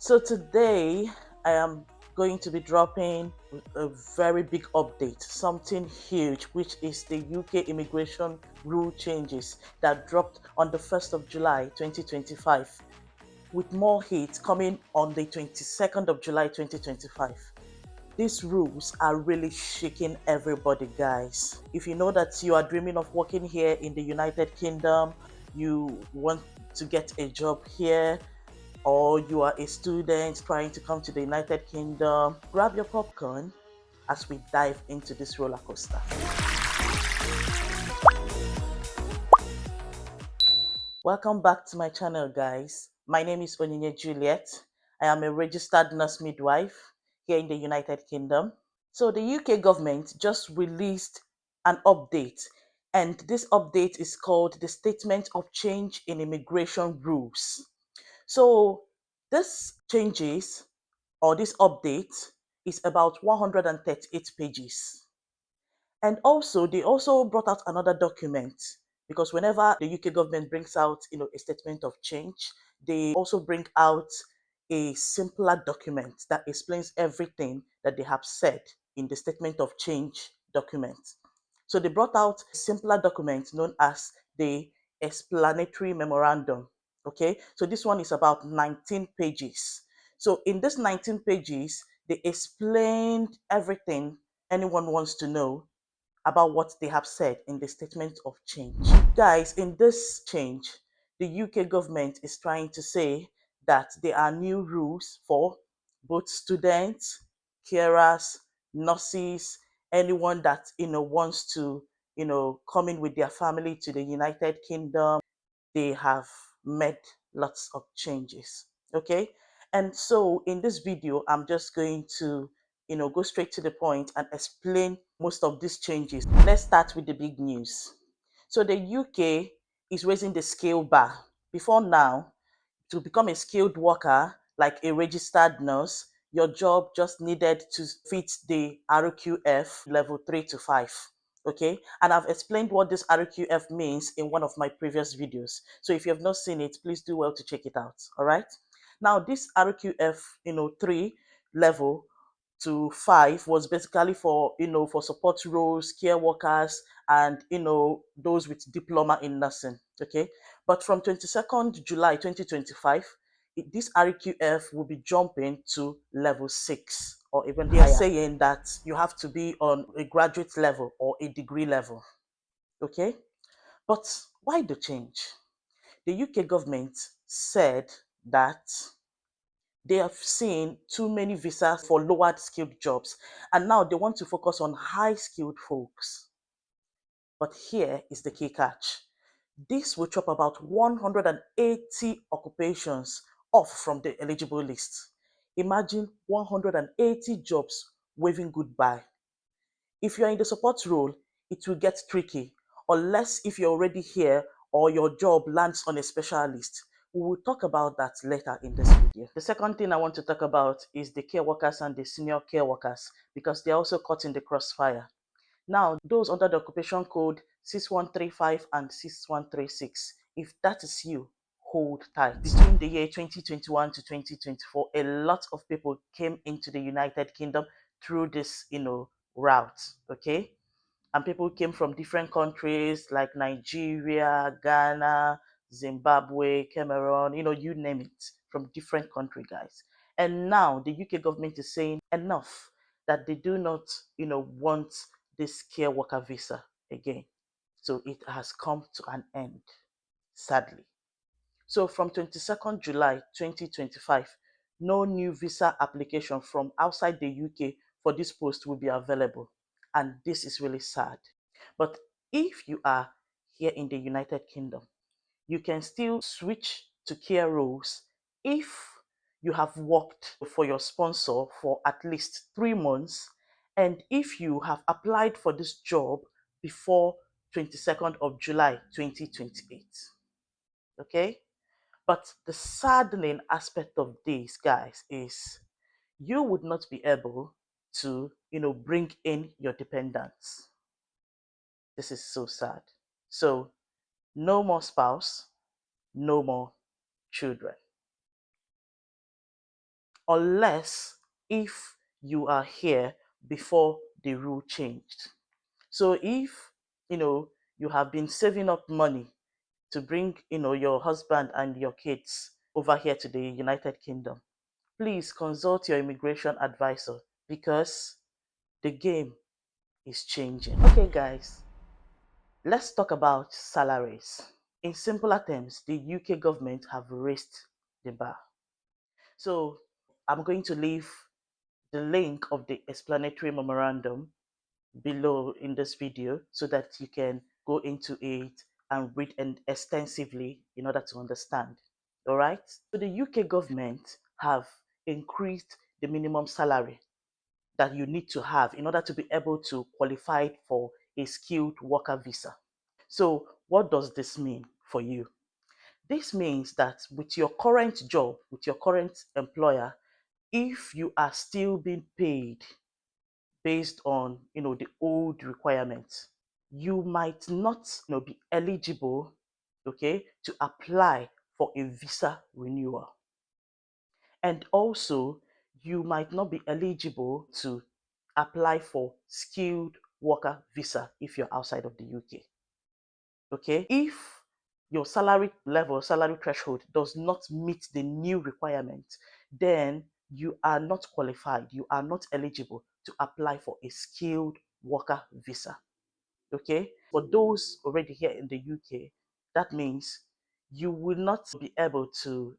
So today I am going to be dropping a very big update, something huge, which is the UK immigration rule changes that dropped on the 1st of July 2025, with more heat coming on the 22nd of July 2025. These rules are really shaking everybody, guys. If you know that you are dreaming of working here in the United Kingdom, you want to get a job here, or you are a student trying to come to the United Kingdom, grab your popcorn as we dive into this roller coaster. Welcome back to my channel, guys. My name is Onyinye Juliet. I am a registered nurse midwife here in the United Kingdom. So the UK government just released an update, and this update is called the Statement of Change in Immigration Rules. So this changes, or this update, is about 138 pages. And also, they also brought out another document, because whenever the UK government brings out, a statement of change, they also bring out a simpler document that explains everything that they have said in the statement of change document. So they brought out a simpler document known as the explanatory memorandum. Okay, so this one is about 19 pages. So in this 19 pages, they explained everything anyone wants to know about what they have said in the statement of change. Guys, in this change, the UK government is trying to say that there are new rules for both students, carers, nurses, anyone that wants to come in with their family to the United Kingdom. They have made lots of changes. Okay, and so in this video I'm just going to go straight to the point and explain most of these changes. Let's start with the big news. So the UK is raising the scale bar. Before now, to become a skilled worker, like a registered nurse, your job just needed to fit the RQF level 3 to 5. Okay, and I've explained what this RQF means in one of my previous videos. So if you have not seen it, please do well to check it out. All right. Now, this RQF, 3 level to 5 was basically for for support roles, care workers, and those with diploma in nursing. Okay, but from 22nd July 2025, this RQF will be jumping to level 6 or even higher. They are saying that you have to be on a graduate level or a degree level. Okay, but why the change? The UK government said that they have seen too many visas for lower skilled jobs, and now they want to focus on high skilled folks. But here is the key catch. This will chop about 180 occupations off from the eligible list. Imagine 180 jobs waving goodbye. If you are in the support role, it will get tricky, unless if you're already here or your job lands on a special list. We will talk about that later in this video. The second thing I want to talk about is the care workers and the senior care workers, because they're also caught in the crossfire. Now, those under the occupation code 6135 and 6136, if that is you, hold tight. Between the year 2021 to 2024, a lot of people came into the United Kingdom through this, route, okay? And people came from different countries like Nigeria, Ghana, Zimbabwe, Cameroon, you name it, from different countries, guys. And now the UK government is saying enough, that they do not, want this care worker visa again. So it has come to an end, sadly. So from 22nd July 2025, no new visa application from outside the UK for this post will be available. And this is really sad. But if you are here in the United Kingdom, you can still switch to care roles if you have worked for your sponsor for at least 3 months, and if you have applied for this job before 22nd of July 2028. Okay? But the saddening aspect of this, guys, is you would not be able to, bring in your dependents. This is so sad. So, no more spouse, no more children. unless if you are here before the rule changed. So if you know you have been saving up money to bring your husband and your kids over here to the United Kingdom, please consult your immigration advisor because the game is changing. Okay, guys, let's talk about salaries. In simpler terms, the UK government have raised the bar. So I'm going to leave the link of the explanatory memorandum below in this video so that you can go into it and read extensively in order to understand. All right. So the UK government have increased the minimum salary that you need to have in order to be able to qualify for a skilled worker visa. So what does this mean for you? This means that with your current job, with your current employer, if you are still being paid based on the old requirements, you might not be eligible, okay, to apply for a visa renewal. And also, you might not be eligible to apply for skilled worker visa if you're outside of the UK. Okay, if your salary level, salary threshold does not meet the new requirement, then you are not qualified, you are not eligible to apply for a skilled worker visa. Okay, for those already here in the UK, that means you will not be able to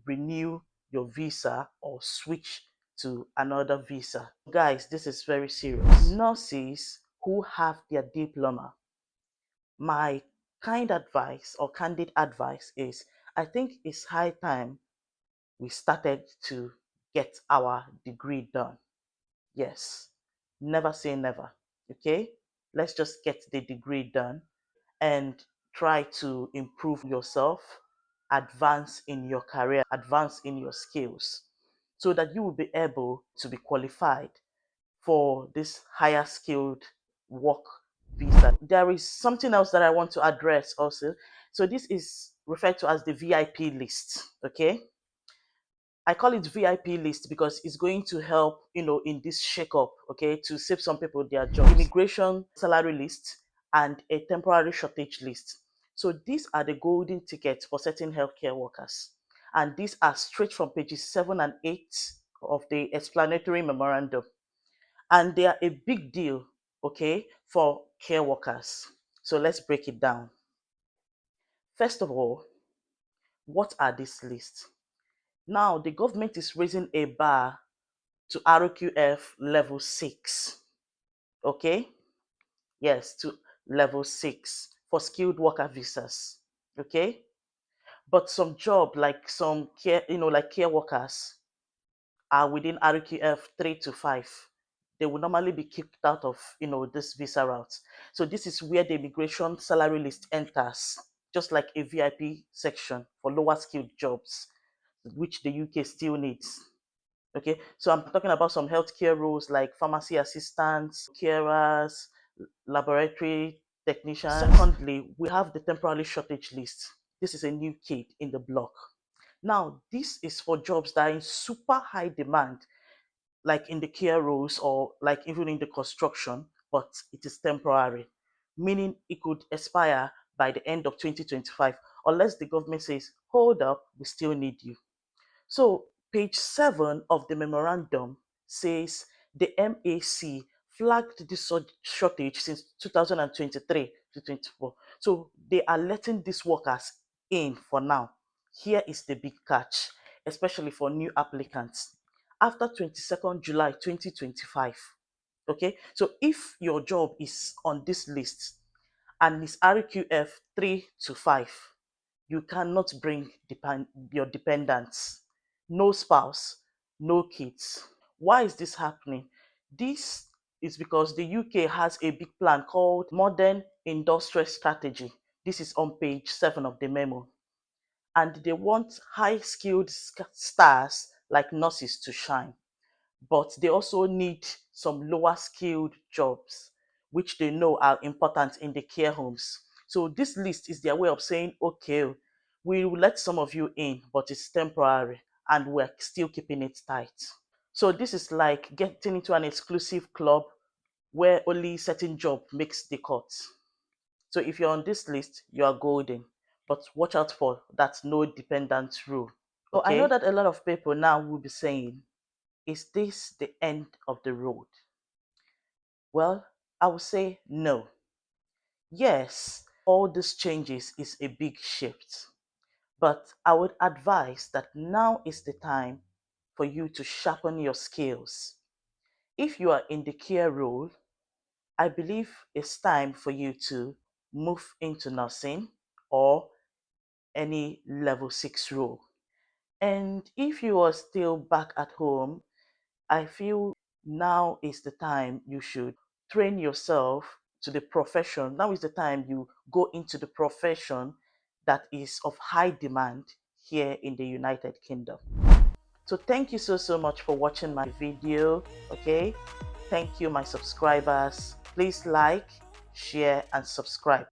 renew your visa or switch to another visa. Guys, this is very serious. Nurses who have their diploma, my kind advice or candid advice is, I think it's high time we started to get our degree done. Yes, never say never. Okay, let's just get the degree done and try to improve yourself, advance in your career, advance in your skills, so that you will be able to be qualified for this higher skilled work visa. There is something else that I want to address also. So this is referred to as the VIP list. Okay, I call it VIP list because it's going to help, in this shake-up, okay, to save some people their jobs. Immigration salary list and a temporary shortage list. So these are the golden tickets for certain healthcare workers. And these are straight from pages 7 and 8 of the explanatory memorandum. And they are a big deal, okay, for care workers. So let's break it down. First of all, what are these lists? Now, the government is raising a bar to RQF level 6. Okay? Yes, to level 6 for skilled worker visas. Okay? But some job like some care, like care workers are within RQF 3 to 5. They will normally be kicked out of, this visa route. So this is where the immigration salary list enters, just like a VIP section for lower skilled jobs, which the UK still needs. Okay, so I'm talking about some healthcare roles like pharmacy assistants, carers, laboratory technicians. Secondly, we have the temporary shortage list. This is a new kid in the block. Now, this is for jobs that are in super high demand, like in the care roles or like even in the construction, but it is temporary, meaning it could expire by the end of 2025, unless the government says, hold up, we still need you. So page 7 of the memorandum says the MAC flagged this shortage since 2023 to 24. So they are letting these workers in for now. Here is the big catch, especially for new applicants. After 22nd July 2025, okay? So if your job is on this list and is RQF 3 to 5, you cannot bring your dependents, no spouse, no kids. Why is this happening? This is because the UK has a big plan called Modern Industrial Strategy. This is on page 7 of the memo. And they want high skilled stars like nurses to shine, but they also need some lower skilled jobs, which they know are important in the care homes. So this list is their way of saying, okay, we will let some of you in, but it's temporary. and we're still keeping it tight. So this is like getting into an exclusive club where only certain job makes the cut. So if you're on this list, you are golden. But watch out for that no dependent rule. So I know that a lot of people now will be saying, is this the end of the road? Well, I would say no. Yes, all these changes is a big shift. But I would advise that now is the time for you to sharpen your skills. If you are in the care role, I believe it's time for you to move into nursing or any level 6 role. And if you are still back at home, I feel now is the time you should train yourself to the profession. Now is the time you go into the profession that is of high demand here in the United Kingdom. So thank you so much for watching my video. Okay, thank you, my subscribers. Please like, share, and subscribe.